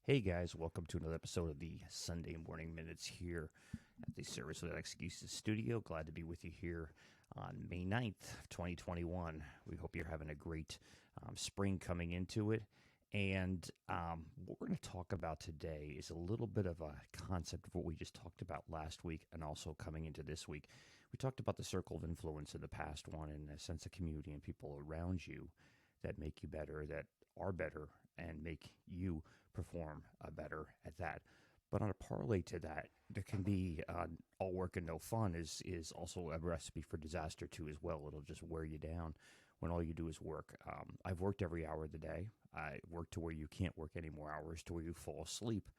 Hey guys, welcome to another episode of the Sunday Morning Minutes here at the Service Without Excuses studio. Glad to be with you here on May 9th, 2021. We hope you're having a great spring coming into it. And what we're going to talk about today is a little bit of a concept of what we just talked about last week and also coming into this week. We talked about the circle of influence in the past one and a sense of community and people around you that make you better, that are better, and make you perform better at that. But on a parlay to that, there can be all work and no fun is also a recipe for disaster too as well. It'll just wear you down when all you do is work. I've worked every hour of the day. I work to where you can't work any more hours, to where you fall asleep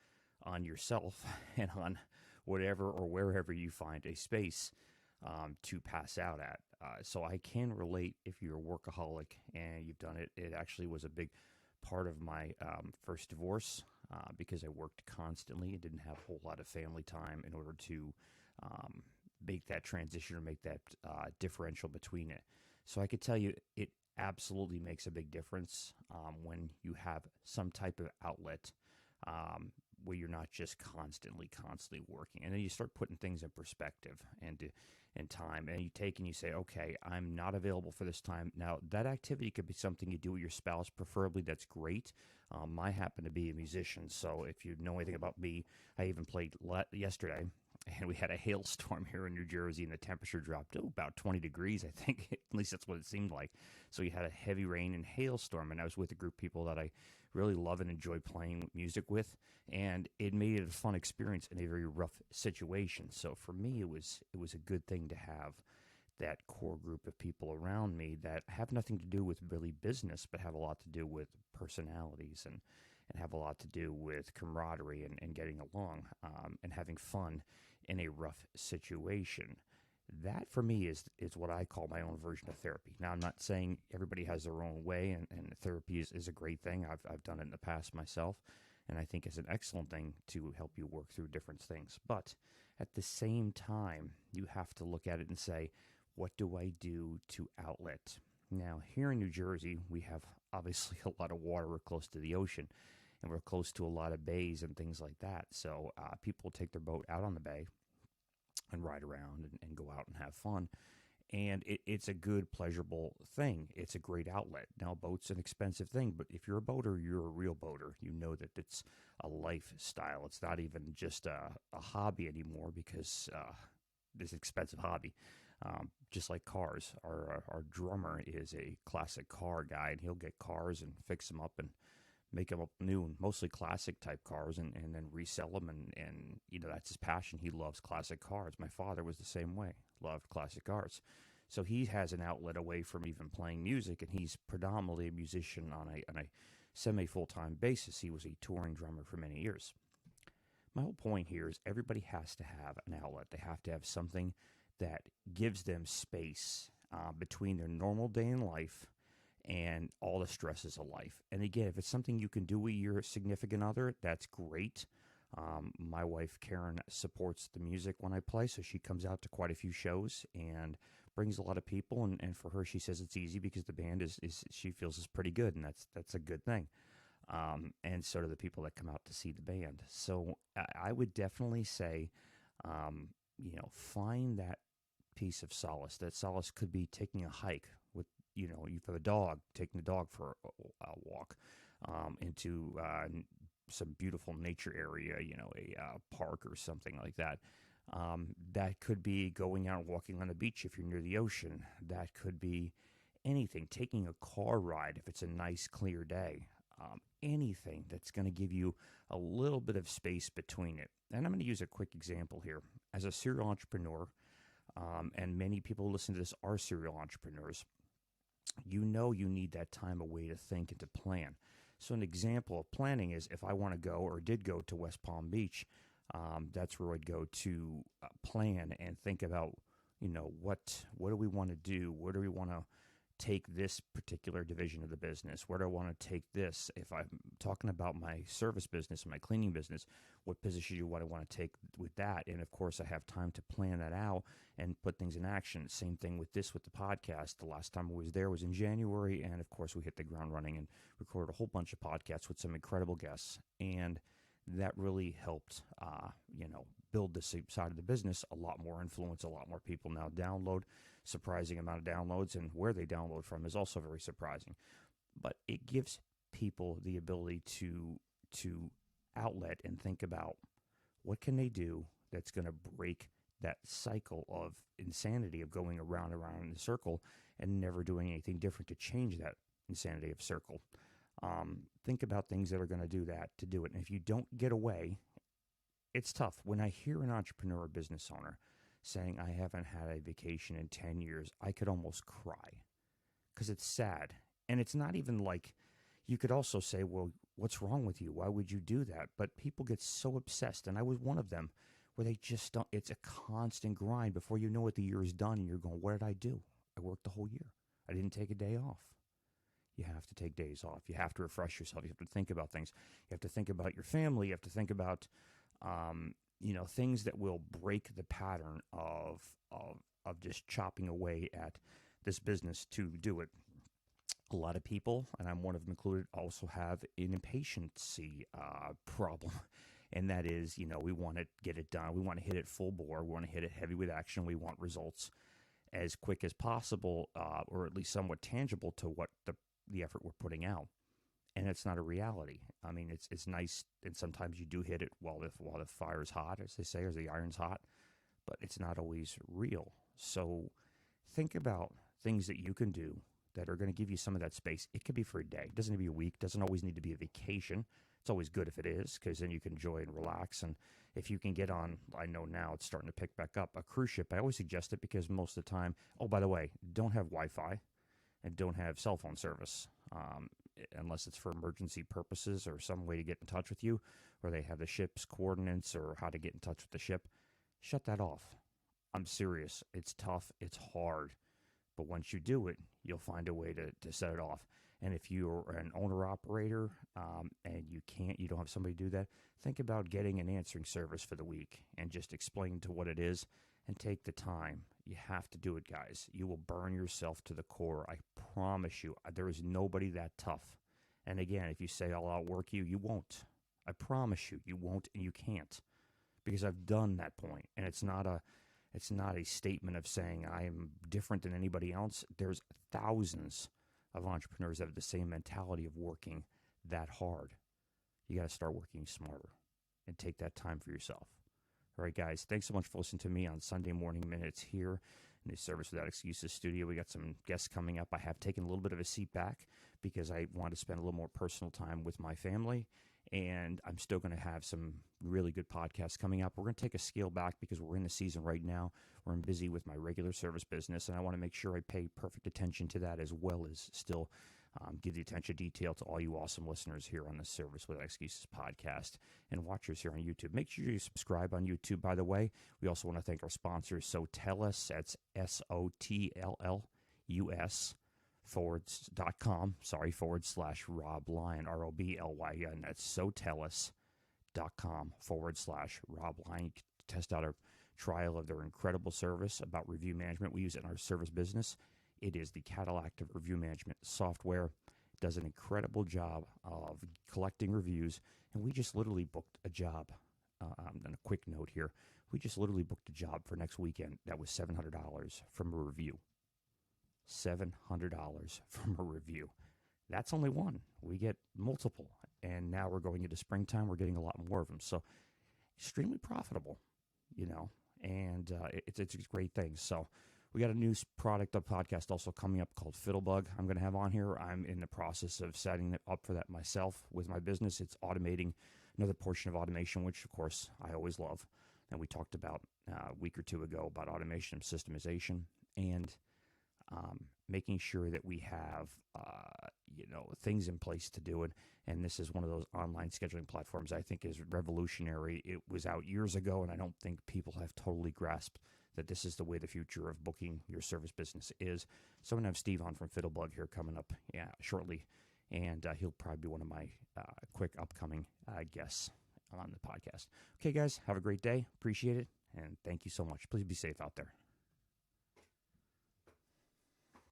on yourself and on whatever or wherever you find a space to pass out at. So I can relate if you're a workaholic and you've done it. It actually was a big part of my first divorce because I worked constantly and didn't have a whole lot of family time in order to make that transition or make that differential between it. So I could tell you it absolutely makes a big difference when you have some type of outlet where you're not just constantly working. And then you start putting things in perspective and time. And you take and you say, okay, I'm not available for this time. Now, that activity could be something you do with your spouse. Preferably, that's great. I happen to be a musician. So if you know anything about me, I even played yesterday. And we had a hailstorm here in New Jersey, and the temperature dropped to about 20 degrees, I think. At least that's what it seemed like. So we had a heavy rain and hailstorm, and I was with a group of people that I really love and enjoy playing music with, and it made it a fun experience in a very rough situation. So for me, it was a good thing to have that core group of people around me that have nothing to do with really business, but have a lot to do with personalities and have a lot to do with camaraderie and getting along and having fun in a rough situation. That for me is what I call my own version of therapy. Now, I'm not saying everybody has their own way, and therapy is a great thing. I've done it in the past myself, and I think it's an excellent thing to help you work through different things. But at the same time, you have to look at it and say, what do I do to outlet? Now, here in New Jersey, we have obviously a lot of water. We're close to the ocean, and we're close to a lot of bays and things like that. So people take their boat out on the bay and ride around and go out and have fun. And it's a good, pleasurable thing. It's a great outlet. Now, a boat's an expensive thing, but if you're a boater, you're a real boater. You know that it's a lifestyle. It's not even just a hobby anymore because this expensive hobby. Just like cars, our drummer is a classic car guy, and he'll get cars and fix them up and make them up new, and mostly classic type cars, and then resell them. And that's his passion. He loves classic cars. My father was the same way, loved classic cars. So he has an outlet away from even playing music, and he's predominantly a musician on a semi full-time basis. He was a touring drummer for many years. My whole point here is everybody has to have an outlet. They have to have something that gives them space between their normal day in life and all the stresses of life. And again, if it's something you can do with your significant other, that's great. My wife, Karen, supports the music when I play, so she comes out to quite a few shows and brings a lot of people. And for her, she says it's easy because the band is she feels is pretty good, and that's a good thing. And so do the people that come out to see the band. So I would definitely say, find that piece of solace. That solace could be taking a hike with, you have a dog, taking the dog for a walk into some beautiful nature area, a park or something like that. That could be going out and walking on the beach if you're near the ocean. That could be anything, taking a car ride if it's a nice, clear day. Anything that's going to give you a little bit of space between it. And I'm going to use a quick example here. As a serial entrepreneur, and many people who listen to this are serial entrepreneurs, you need that time away to think and to plan. So an example of planning is if I want to go or did go to West Palm Beach, that's where I'd go to plan and think about, what do we want to do? Where do we want to take this particular division of the business? Where do I want to take this? If I'm talking about my service business, my cleaning business, what position do I want to take with that? And of course, I have time to plan that out and put things in action. Same thing with the podcast. The last time I was there was in January. And of course, we hit the ground running and recorded a whole bunch of podcasts with some incredible guests. And that really helped, build the side of the business a lot more influence, a lot more people now download, surprising amount of downloads, and where they download from is also very surprising. But it gives people the ability to outlet and think about what can they do that's going to break that cycle of insanity of going around and around in a circle and never doing anything different to change that insanity of circle. Think about things that are going to do that, to do it. And if you don't get away, it's tough. When I hear an entrepreneur or business owner saying, I haven't had a vacation in 10 years, I could almost cry because it's sad. And it's not even like, you could also say, well, what's wrong with you? Why would you do that? But people get so obsessed, and I was one of them, where they just don't, it's a constant grind. Before you know it, the year is done, and you're going, what did I do? I worked the whole year. I didn't take a day off. You have to take days off. You have to refresh yourself. You have to think about things. You have to think about your family. You have to think about, things that will break the pattern of just chopping away at this business to do it. A lot of people, and I'm one of them included, also have an impatiency problem. And that is, we want to get it done. We want to hit it full bore. We want to hit it heavy with action. We want results as quick as possible, or at least somewhat tangible to what the effort we're putting out. And it's not a reality. I mean, it's nice, and sometimes you do hit it while the fire's hot, as they say, or the iron's hot, but it's not always real. So think about things that you can do that are going to give you some of that space. It could be for a day. It doesn't need to be a week. It doesn't always need to be a vacation. It's always good if it is, because then you can enjoy and relax. And if you can get on, I know now it's starting to pick back up, a cruise ship. I always suggest it because most of the time, oh, by the way, don't have Wi-Fi and don't have cell phone service, unless it's for emergency purposes or some way to get in touch with you, or they have the ship's coordinates or how to get in touch with the ship. Shut that off. I'm serious. It's tough. It's hard. But once you do it, you'll find a way to set it off. And if you're an owner-operator and you don't have somebody do that, think about getting an answering service for the week and just explain to what it is and take the time. You have to do it, guys. You will burn yourself to the core. I promise you. There is nobody that tough. And again, if you say, I'll outwork you, you won't. I promise you, you won't and you can't. Because I've done that point. And it's not a statement of saying I am different than anybody else. There's thousands of entrepreneurs that have the same mentality of working that hard. You got to start working smarter and take that time for yourself. All right, guys, thanks so much for listening to me on Sunday Morning Minutes here in the Service Without Excuses studio. We got some guests coming up. I have taken a little bit of a seat back because I want to spend a little more personal time with my family. And I'm still going to have some really good podcasts coming up. We're going to take a scale back because we're in the season right now where I'm busy with my regular service business, and I want to make sure I pay perfect attention to that, as well as still give the attention to detail to all you awesome listeners here on the Service Without Excuses podcast and watchers here on YouTube. Make sure you subscribe on YouTube, by the way. We also want to thank our sponsors, Sotellus. That's SOTLLUS. /Rob Lyon, ROBLY, and that's Sotellus.com/Rob Lyon. You can test out a trial of their incredible service about review management. We use it in our service business. It is the Cadillac of review management software. It does an incredible job of collecting reviews, and we just literally booked a job. And a quick note here, we just literally booked a job for next weekend that was $700 from a review. $700 from a review. That's only one. We get multiple. And now we're going into springtime. We're getting a lot more of them. So extremely profitable, and it's a great thing. So we got a new product, a podcast also coming up called Fiddlebug I'm going to have on here. I'm in the process of setting it up for that myself with my business. It's automating another portion of automation, which, of course, I always love. And we talked about a week or two ago about automation and systemization and making sure that we have, things in place to do it. And this is one of those online scheduling platforms I think is revolutionary. It was out years ago, and I don't think people have totally grasped that this is the way the future of booking your service business is. So I'm going to have Steve on from Fiddlebug here coming up shortly, and he'll probably be one of my quick upcoming guests on the podcast. Okay, guys, have a great day. Appreciate it, and thank you so much. Please be safe out there.